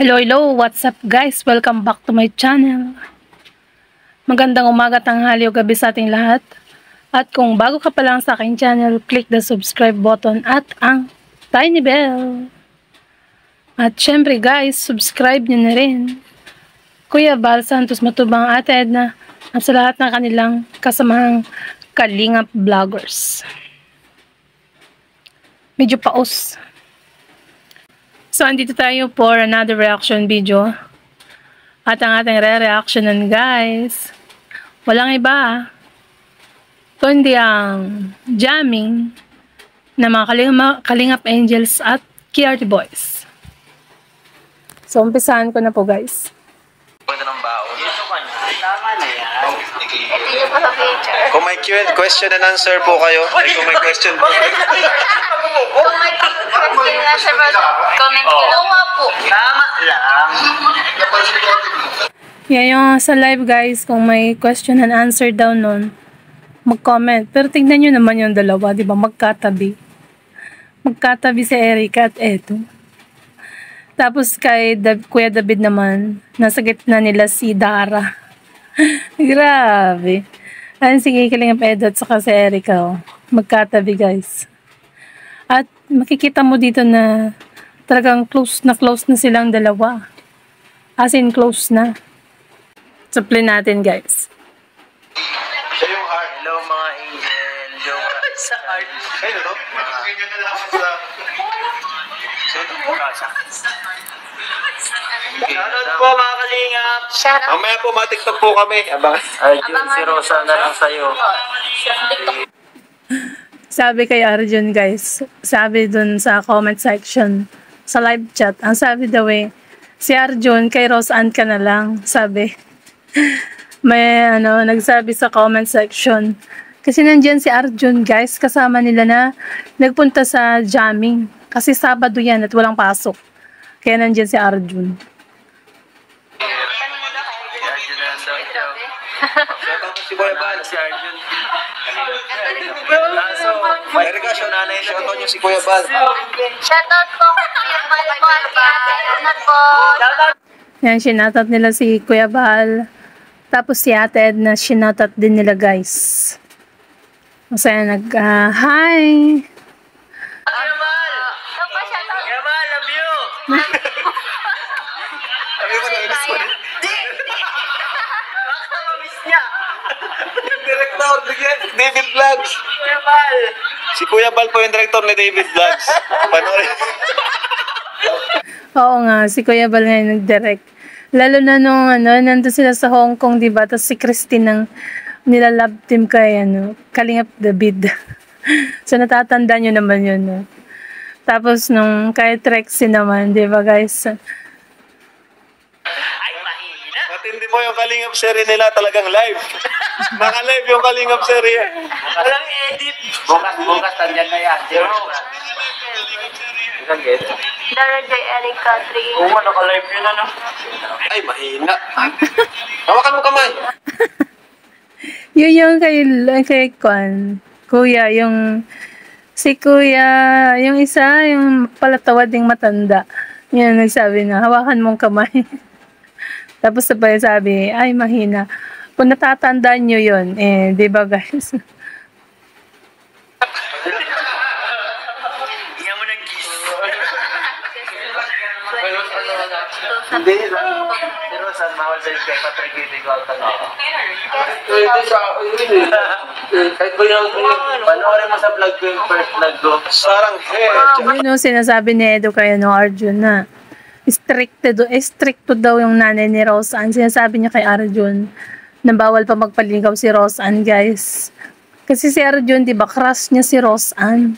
Hello, what's up guys? Welcome back to my channel. Magandang umaga, tanghali o gabi sa ating lahat. At kung bago ka pa lang sa aking channel, click the subscribe button at ang tiny bell. At syempre guys, subscribe nyo na rin Kuya Val Santos Matubang, Ate Edna, at sa lahat ng kanilang kasamahang Kalingap vloggers. Medyo paus. So, andito tayo for another reaction video. At ang ating re-reactionan guys, walang iba kundi ang jamming na mga Kalingap Angels at KRT Boys. So, umpisahan ko na po guys. Pwede ng baon. Tama na yan. Ito yung pa sa picture. Kung may question and answer po kayo, kung may question po. Kung may question na siya, comment kilawa po. Tama lang. Yan yung sa live guys, kung may question and answer daw nun, mag-comment. Pero tignan nyo naman yung dalawa, di ba? Magkatabi. Magkatabi si Erica at Edo. Tapos kay Kuya David naman, nasa gitna nila si Dara. Grabe. Ayun, sige, Kalingap Edo at saka si Erica. Oh. Magkatabi guys. At makikita mo dito na talagang close na silang dalawa. As in close na. So play natin guys. Siya yung heart. Hello mga angel. Yung sa heart. Ayun, no? Ganyan na lang sa... Shoutout po mga Kalingap. Shoutout. Mamaya po, matiktok po kami. Abangan. Arjun, si Rosa na lang sa'yo. Sabi kay Arjun guys, sabi dun sa comment section, sa live chat, ang sabi daw si Arjun, kay Roseanne ka na lang, sabi. May nagsabi sa comment section. Kasi nandyan si Arjun guys, kasama nila na nagpunta sa jamming. Kasi Sabado yan at walang pasok. Kaya nandyan si Arjun. Arjun na lang sa'yo. Shoutout si Kuya Bal. Si Arjun. Erica, shoutout niyo si Kuya Bal. Shoutout po kay Kuya Bal po at Ate Edna po. Yan, shinatot nila si Kuya Bal. Tapos si Ate Edna, shinatot din nila guys. Kasi hi! Yamal! Yamal, love you! Sabi mo, nainis ko rin. Baka mamiss niya. Director, David Vlogs. Yamal! Si Kuya Bal po yung director ni David Vlogs. Panoorin. Oo nga, si Kuya Bal ngayon nag-direct. Lalo na nung nandun sila sa Hong Kong, diba? Tapos si Christine ng nilalab team kay Kalingap David. So natatanda nyo naman yun. No? Tapos nung kay Trexie naman, diba guys? Ay, mahina. Matindi mo yung Kalingap series nila talagang live. Naka-live yung Kalingap series. Walang edit. Bukas, tandyan na yan. Isang get. Dara J. Erica 3. Oo, naka-live yun Ay, mahina. Hawakan mo kamay. Yun yung kay Kuya, si Kuya, yung isa, yung palatawad ding matanda. Yan, nagsabi na, hawakan mong kamay. Tapos sabay sabi, ay mahina. Kung natatandaan nyo yun, di ba guys? Hinga mo ng kiss. Hindi. Si Rosan, mahal sa kay Patrick Itigal talaga. Kahit ba yung panoorin mo sa vlog ko yung first vlog ko. Sarang head. Yun sinasabi ni Edo kay Arjun na stricto daw yung nanay ni Roseanne. Sinasabi niya kay Arjun na bawal pa magpaligaw si Roseanne guys. Kasi si Arjun, diba, crush niya si Roseanne.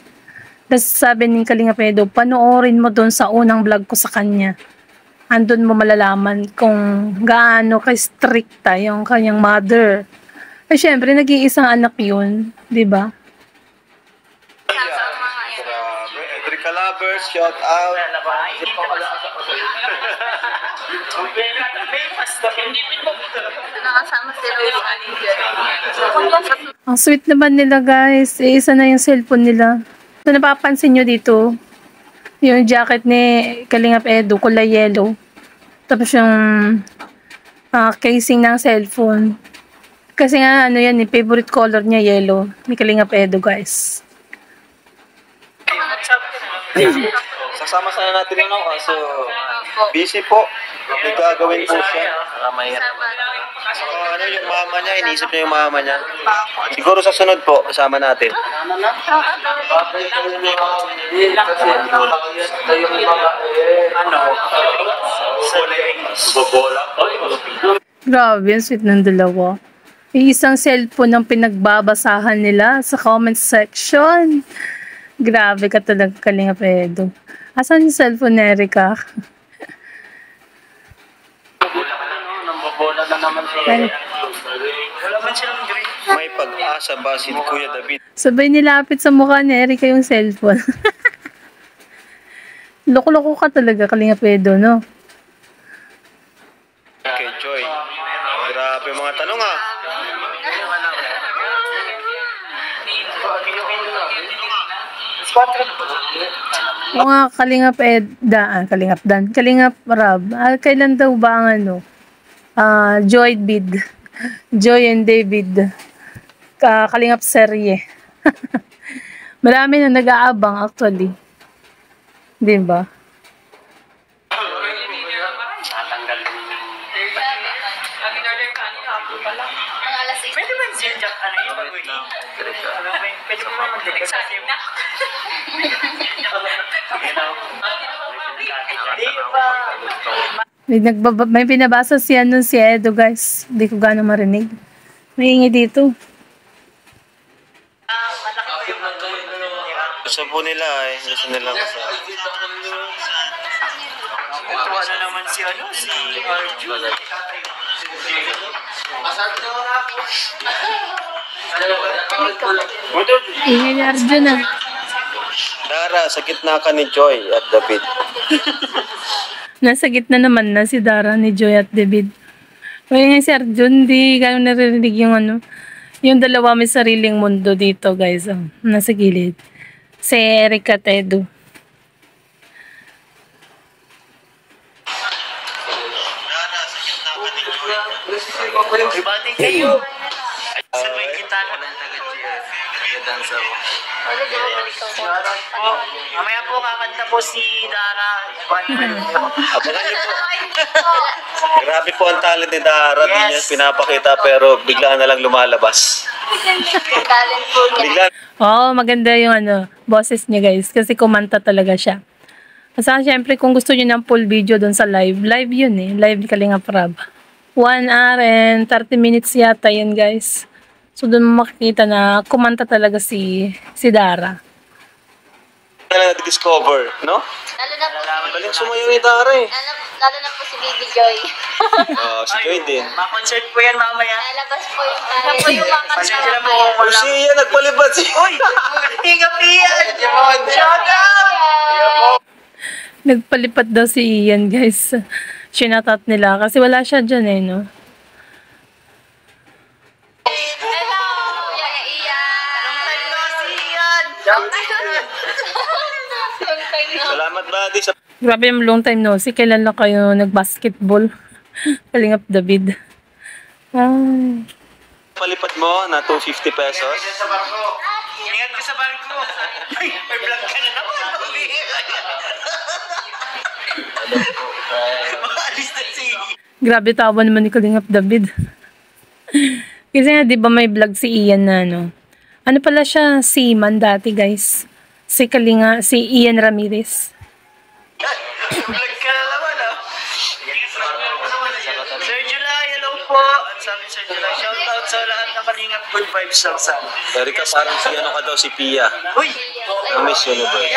Tapos sabi ni Kalingap Edo, panoorin mo doon sa unang vlog ko sa kanya. Andun mo malalaman kung gaano ka-stricta yung kanyang mother. Eh syempre, nag-iisang anak yun, diba? Edrica Lovers, shout out. Nakasama si Roseanne. Ang sweet naman nila guys. Isa na yung cellphone nila. So napapansin nyo dito, yung jacket ni Kalingap Edo, kulay yellow. Tapos yung casing ng cellphone. Kasi nga, ano yan, favorite color niya, yellow. Ni Kalingap Edo, guys. Sasama sana natin yun, kaso busy po. May gagawin po siya. Saka ano yung mama niya, iniisip niya yung mama niya. Siguro sa sunod po, kasama natin. Grabe, ang sweet ng dalawa. Isang cellphone ang pinagbabasahan nila sa comment section. Grabe ka talaga, Kalingap Edo. Asan yung cellphone ni Erica? May pag-asa ba si Kuya David? Sabay nilapit sa mukha ni Erica yung cellphone. Loko-loko ka talaga, Kalingap Edo, no? Kay Joy. Grabe mga tanong ah. Mga Kalingap Kalingap Dan, Kalingap Rab, kailan daw ba ang ano? Joy Bid, Joy and David, Kalingap serye. Marami na nag-aabang actually. Di ba? Pwede ba yung Jack, ano yung bagoy? Pwede mo ba mag-direct sa akin na? May pinabasa siya nun si Edo, guys. Hindi ko gano'ng marinig. Mahingi dito. Gusto po nila eh. Gusto nila kasi. Tuwa na naman si Arjun. Ingay ni Arjun ah. Dara, sa gitna ka ni Joy at David. Nasa gitna naman na si Dara ni Joy at David. Kaya nga si Arjun, di gano'ng naririnig yung ano. Yung dalawa may sariling mundo dito, guys. Oh, nasa gilid. Si Erica at Edo. Ibating kayo. Sabay kita na ng Taga-dansa ko. Mamaya po kakanta po si Dara. Abangan niyo po. Grabe po ang talent ni Dara. Di niya pinapakita pero bigla na lang lumalabas. Talent po niya. Bigla. Oo, maganda yung ano, boses niya, guys. Kasi kumanta talaga siya. Kasi syempre, kung gusto niyo ng full video doon sa live yun eh. Live ni Kalingap Rab. 1 hour and 30 minutes yata yun, guys. So, doon mo makikita na kumanta talaga si Dara. Na-discover, no? Lalo na po Galing sumayaw ni Dara eh. lalo na po si Baby Joy. Si Joy din. Ma-concert po yan mamaya. Lalabas po yung talent. Po yung mga pasensya na po kung O siya, nagpalibad siya. Uy! Hinga piyan! Shout out! Nagpalipat daw si Ian, guys. Shinatat nila kasi wala siya dyan eh, no? Hello! Kuya Ian! Long time no see, Ian! Long time no Salamat buddy sa Grabe yung long time no. Si kailan lang kayo nag-basketball? Kalingap David. Ay. palipat mo na 250 pesos. Ingat ka sa barko. May vlog ka na naman. Maalis na si... Grabe tawa naman ni Kalingap David. Kasi nga, di ba may vlog si Ian na ano? Ano pala siya? Seaman dati, guys. Si Ian Ramirez. Vlog ka na naman, ah. Sir July, hello po. Ang sabi Sir July, shout out sa lahat ng Kalingap Good Vibes lang sa amin. Erika, parang si ano ka daw, si Pia. Uy! Ang Miss Universe.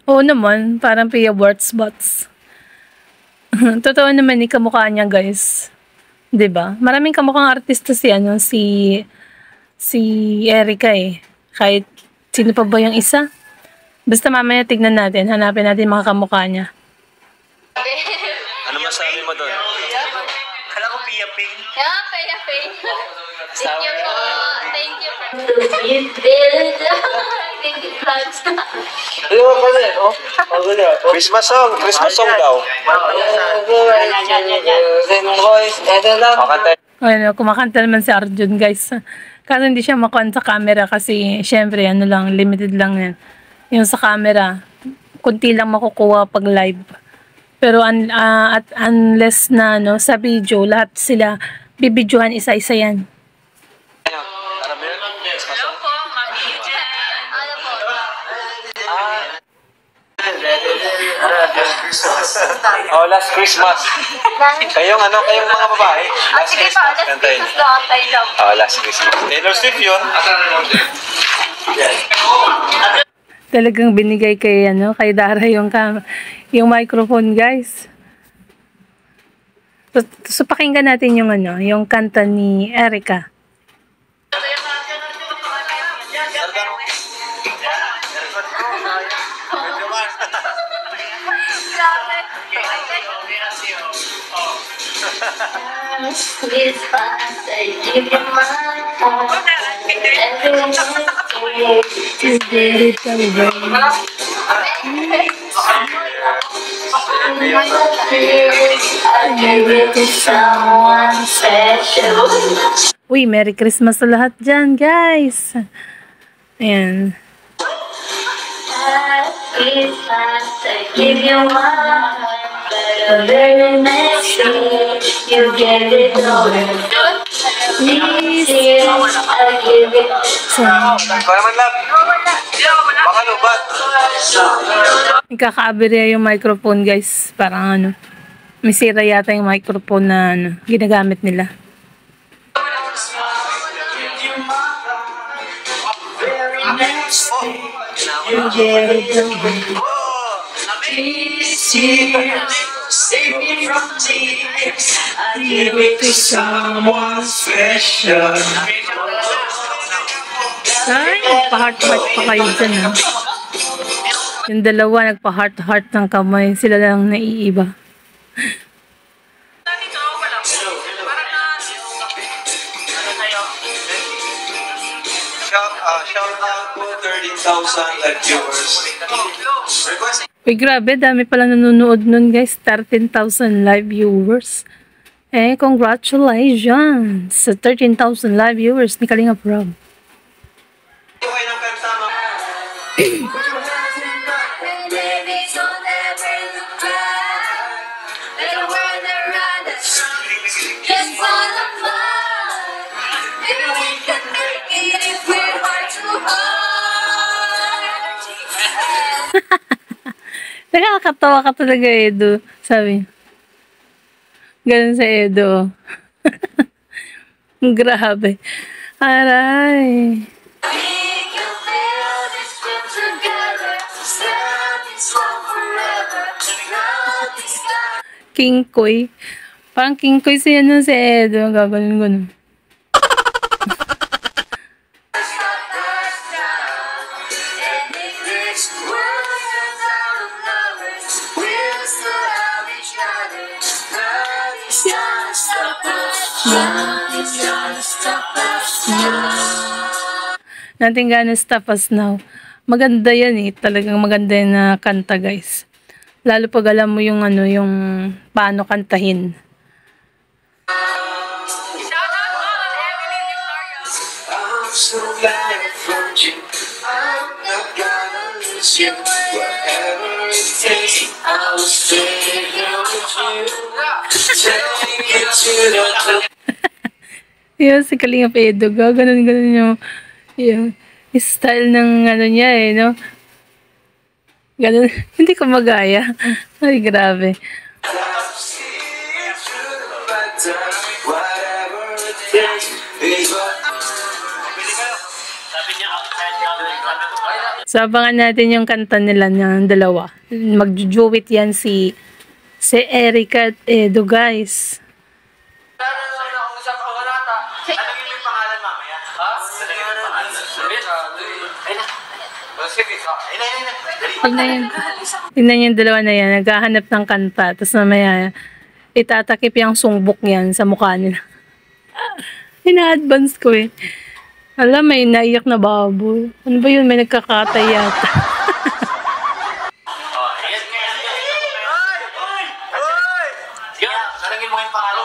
Oo naman, parang Pia Wurtzbots. Totoo naman ni kamukha niya, guys. 'Di ba? Maraming kamukhang artista si Erica eh. Kahit sino pa ba yung isa? Basta mamaya tignan natin, hanapin natin mga kamukha niya. Ano masabi mo doon? Kala ko Pia Ping. Yeah, Paya Pay. Thank you po. Thank you for... Ano ba pala eh? Oh, Christmas song daw. Makanta. Ayun, kumakanta naman si Arjun, guys. Kaso hindi siya makuha sa camera kasi, syempre, ano lang, limited lang yan. Yung sa camera, kunti lang makukuha pag live. Pero at unless na no, sa video, lahat sila bibidyohan isa-isa yan. Hello po, Mami Jen. Ano po? Oh, Last Christmas. Kayong mga babae. Last Sige Christmas. pa, last Kantayin. Christmas daw ang tayo lang. Oh, Last Christmas. Taylor Swift yun. Talagang binigay kay Dara yung microphone, guys. So pakinggan natin yung kanta ni Erica. Uy, Merry Christmas sa lahat dyan, guys. Ayan. Christmas, I give you my heart, but the very next day you gave it away. This year I give it Para man lang. Baka lubat. Nagkakaabirya yung microphone, guys. Parang may sira yata yung microphone na ginagamit nila. You gave it away. This year, save me from tears. I give it to someone special. Ay, nagpa-heart-heart pa kayo dyan, ha? Yung dalawa, nagpa-heart-heart ng kamay. Sila lang naiiba. Shout out po 30,000 live viewers. Uy, grabe, dami pala nanonood nun, guys. 13,000 live viewers. Congratulations sa 13,000 live viewers ni Kalinga Prab. Okay ng kanta, ma'am. Nakakatawa ka talaga, Edo. Sabi. Ganun sa Edo. Grabe. Aray. King Koy. Parang King Koy si Edo. Gaganon. Nothing gonna stop us now. Maganda yan eh. Talagang maganda yan na kanta, guys. Lalo pag alam mo yung yung paano kantahin. I'm so glad I found you. I'm not gonna lose you. Whatever it takes, I will stay here with you. Take it to the top. Yun, si Kalinga Edo. Ganun yung style ng niya eh, no? Ganun. Hindi ko magaya. Ay, grabe. So, abangan natin yung kanta nila ng dalawa. Mag-duet yan si Erica at Edo, guys. Tingnan yung dalawa na yan, naghahanap ng kanta, tapos mamaya itatakip yung sungbok yan sa mukha nila. Ina-advance ko eh. Alam, may naiyak na baboy. Ano ba yun? May nagkakatay yata. Sarangin mo yung pangalan.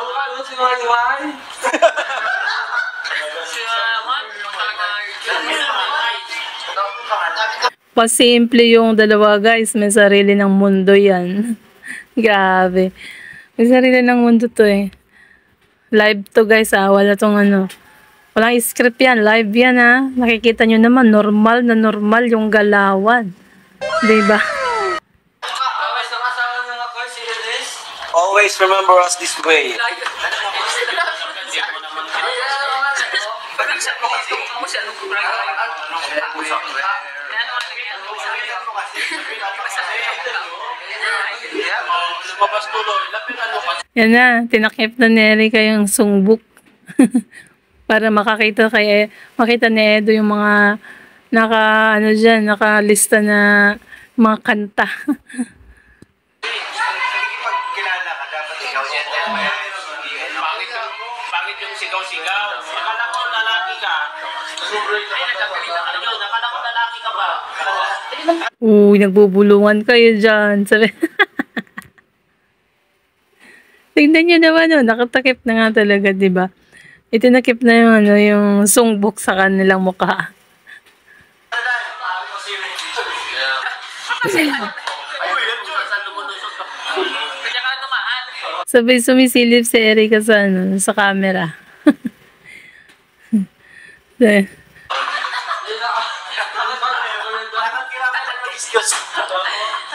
Pasimple yung dalawa, guys. May sarili ng mundo yan. Grabe. May sarili ng mundo to eh. Live to, guys, ah. Wala tong ano. Walang script yan. Live yan, ah. Nakikita nyo naman, normal na normal yung galawan. Diba? Always remember us this way. Yan na, tinakip na ni Erica yung sungbuk. Para makita ni Edo yung mga nakalista na mga kanta. Pagkilala ka, dapat ikaw yan. Bakit yung sigaw-sigaw? Nakala ko lalaki ka. Nakala ko lalaki ka ba? Uy, nagbubulungan kayo dyan. Sabi. Tingnan nyo naman, oh, nakatakip na nga talaga, diba? Itinakip na yung, yung sungbuk sa kanilang mukha. Sabay sumisilip si Erica sa, sa camera.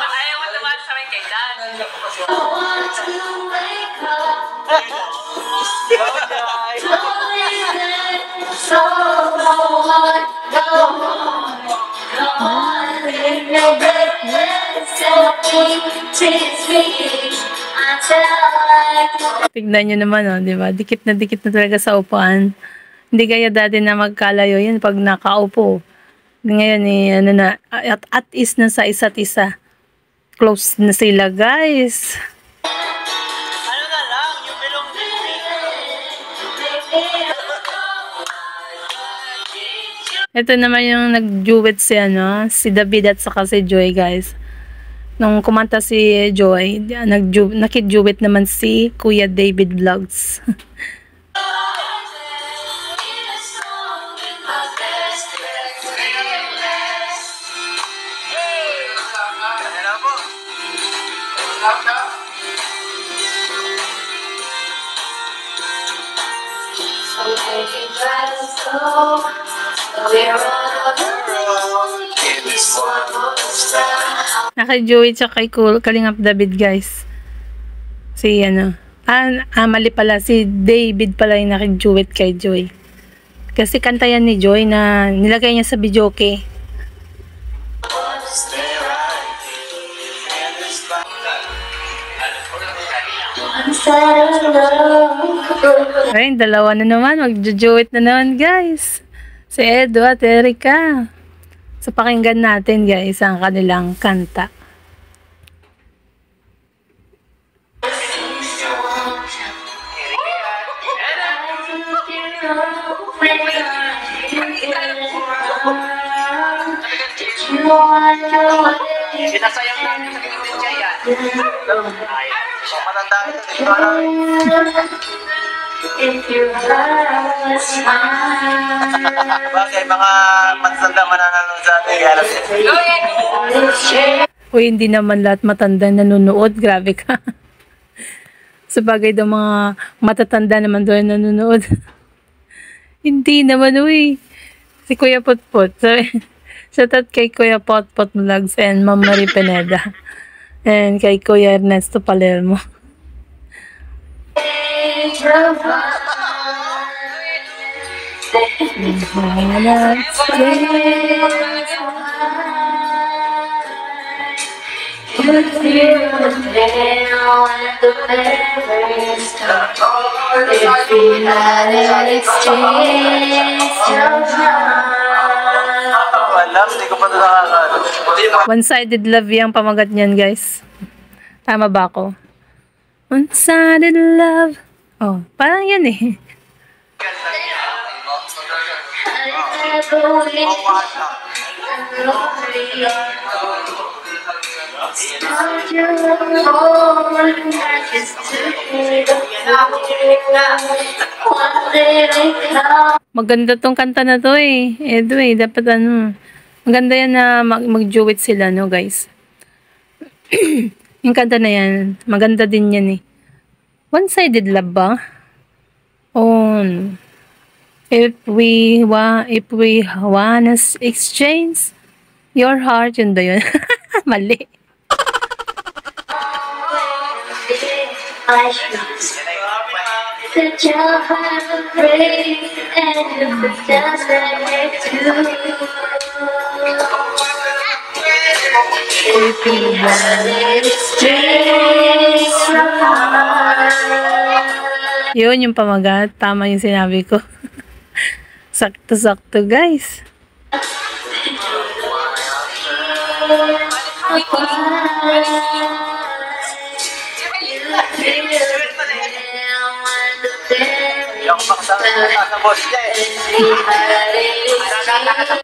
Ayaw mo naman sa may kailan. Tignan nyo naman, oh, di ba? Dikit na talaga sa upuan. Hindi kaya dati na magkalayo yan pag nakaupo. Ngayon, ano na, at is na sa isa't isa. Close na sila, guys. Ano na lang, yung belong Ito naman yung nag-duet si David at saka si Joy, guys. Nung kumanta si Joy, nakid-duet naman si Kuya David Vlogs. Naka-Joey tsaka kay Kalingap David, guys. Si mali pala, si David pala yung naka-duet kay Joy. Kasi kanta yan ni Joy na nilagay niya sa videoke. Ayun, dalawa na naman, mag-duet na naman, guys. Si Edo at Erica. So, pakinggan natin, guys, ang kanilang kanta. Sinasayang namin sa kinutin siya yan. matanda ito. If you have a smile. Bagay, mga matanda mananonood sa atin. Uy, hindi naman lahat matanda nanonood. Grabe ka. Sabagay daw mga matatanda naman doon nanonood. Hindi naman, uy. Si Kuya Potpot. Shout out kay Kuya Potpot Vlogs and Ma'am Marie Pineda. And kay Kuya Ernesto Palermo. One-sided love yung pamagat niyan, guys. Tama ba ako? One-sided love. Oh, parang yan eh. Maganda tong kanta na to eh. Edo eh, dapat ano. Maganda yan na mag-duet sila, no guys. Yung kanta na yan, maganda din yan eh. One-sided love ba? On. If we wanna exchange your heart, yun ba yun? Mali. That your heart will break and it's just like to. If you wanna exchange your heart. Yun yung pamagat. Tama yung sinabi ko. Sakto-sakto guys.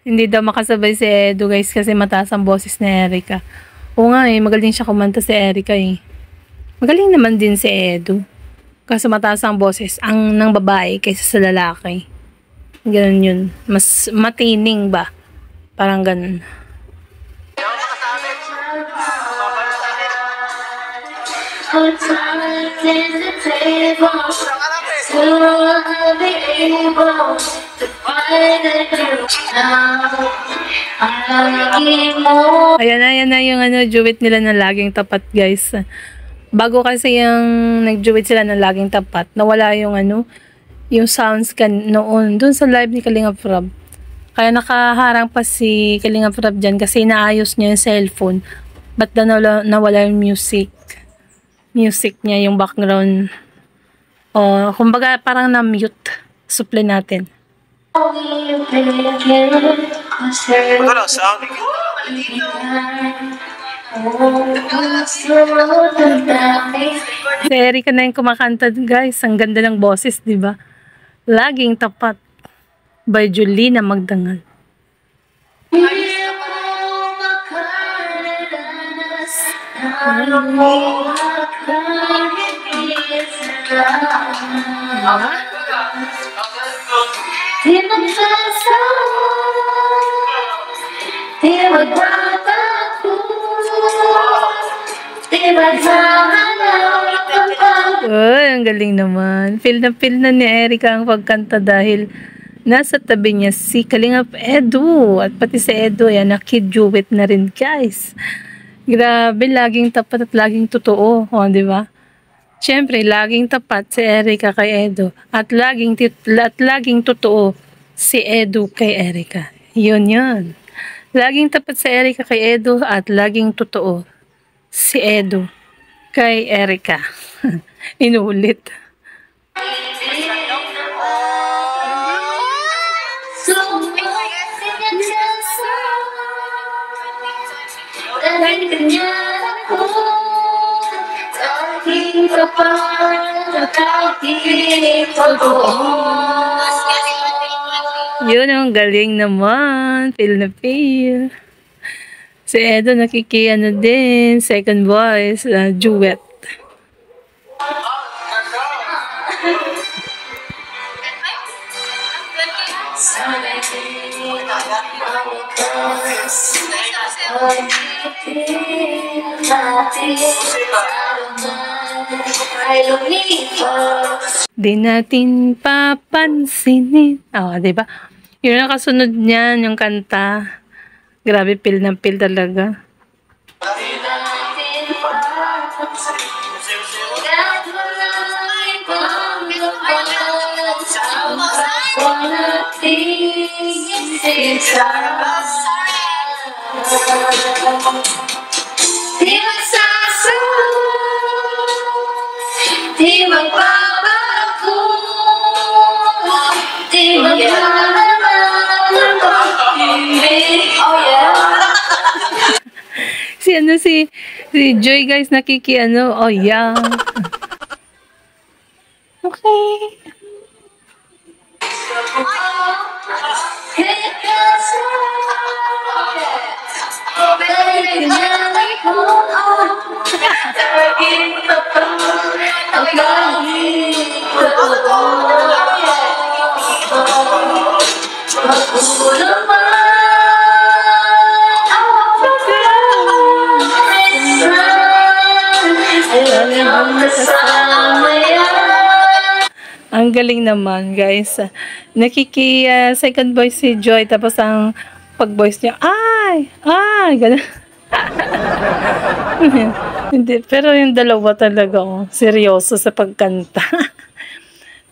Hindi daw makasabay si Edo guys kasi mataas ang boses ni Erica. Oo nga eh, magaling siya kumanta si Erica eh. Magaling naman din si Edo. Kasi mataas ang boses ng babae kaysa sa lalaki. Ganun yun. Mas matining ba? Parang ganun. Ayan na yung duet nila na laging tapat guys. Bago kasi yung nag-duet sila na laging tapat, nawala yung yung sounds noon dun sa live ni Kalinga Prab. Kaya nakaharang pa si Kalinga Prab dyan kasi naayos niya yung cellphone. Ba't nawala yung music niya, yung background. O, kumbaga parang na-mute. Supply natin. Ito lang sound. Si Erica na yung kumakanta guys. Ang ganda ng boses, di ba? Laging tapat. By Julina Magdangal. Ang galing naman. Feel na ni Erica ang pagkanta dahil nasa tabi niya si Kalingap Edu. At pati si Edu, yan, nakid-duet na rin guys. Grabe, laging tapat at laging totoo. O, di ba? Siyempre, laging tapat si Erica kay Edu. At laging totoo si Edu kay Erica. Yun. Laging tapat si Erica kay Edu at laging totoo si Edu kay Erica. Inulit. Yun ang galing naman. Feel na feel. Si Edo nakikiano din. Second voice. Duet. Di natin papansinin. Diba? Yun ang kasunod niyan, yung kanta. Grabe, feel na feel talaga. Di magsasaw, di magbabago, di maglalala ng pag-ibig. Oh yeah. Si Joy guys oh yeah. Okay. Hey, Ang galing naman, guys. Second voice si Joy, tapos ang pag-voice niya, ganun. Hindi, pero yung dalawa talaga, seryoso sa pagkanta.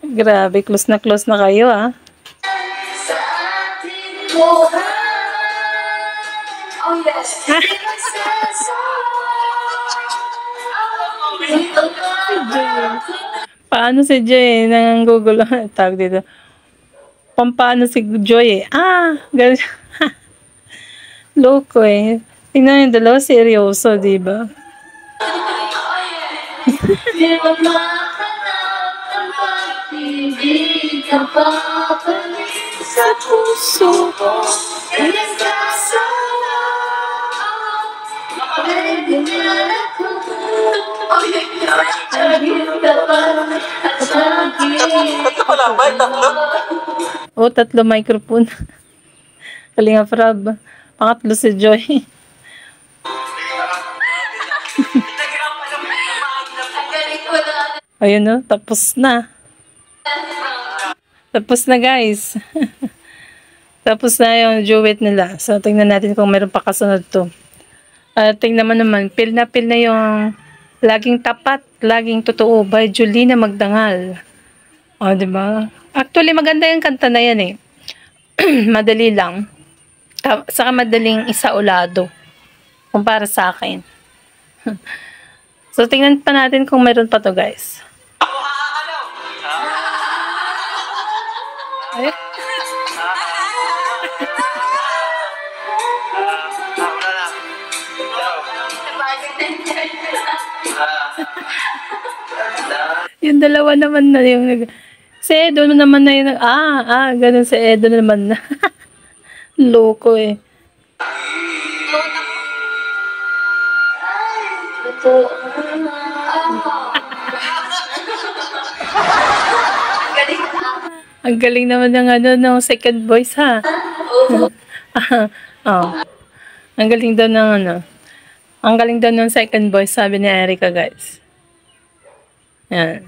Grabe, close na kayo, ah. Paano si Joy nang Google tawag dito? Paano si Joy ganun. Loko eh. Tingnan yung dalawa seryoso, di ba? Sa puso ko Tatlo pala, may tatlo. tatlo microphone. Kalinga Prab. Pangatlo si Joy. Ayun tapos na. Tapos na, guys. Tapos na yung duet nila. So, tingnan natin kung meron pa kasunod to. Tingnan naman, feel na yung Laging Tapat, Laging Totoo by Julina Magdangal. Diba? Actually, maganda yung kanta na yan eh. Madali lang. Saka madaling isaulado. Kumpara sa akin. So, tingnan pa natin kung meron pa to, guys. Ay. Yung dalawa naman na yung si Edo naman na yung ganun si Edo naman na. Loko eh. Ang galing naman ng second voice, ha. Ang galing daw ng Ang galing daw ng second voice, sabi ni Erica, guys. Yan.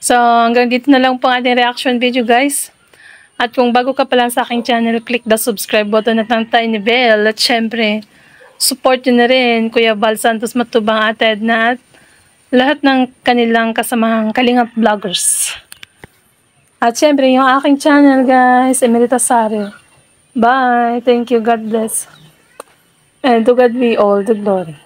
So, hanggang dito na lang po ang ating reaction video, guys. At kung bago ka pa lang sa aking channel, click the subscribe button at ang tiny bell. At syempre, support nyo na rin Kuya Val Santos Matubang, Ate Edna, at lahat ng kanilang kasamahang Kalingap vloggers. At syempre, yung aking channel, guys, Emerita Sari. Bye. Thank you. God bless. And to God be all the glory.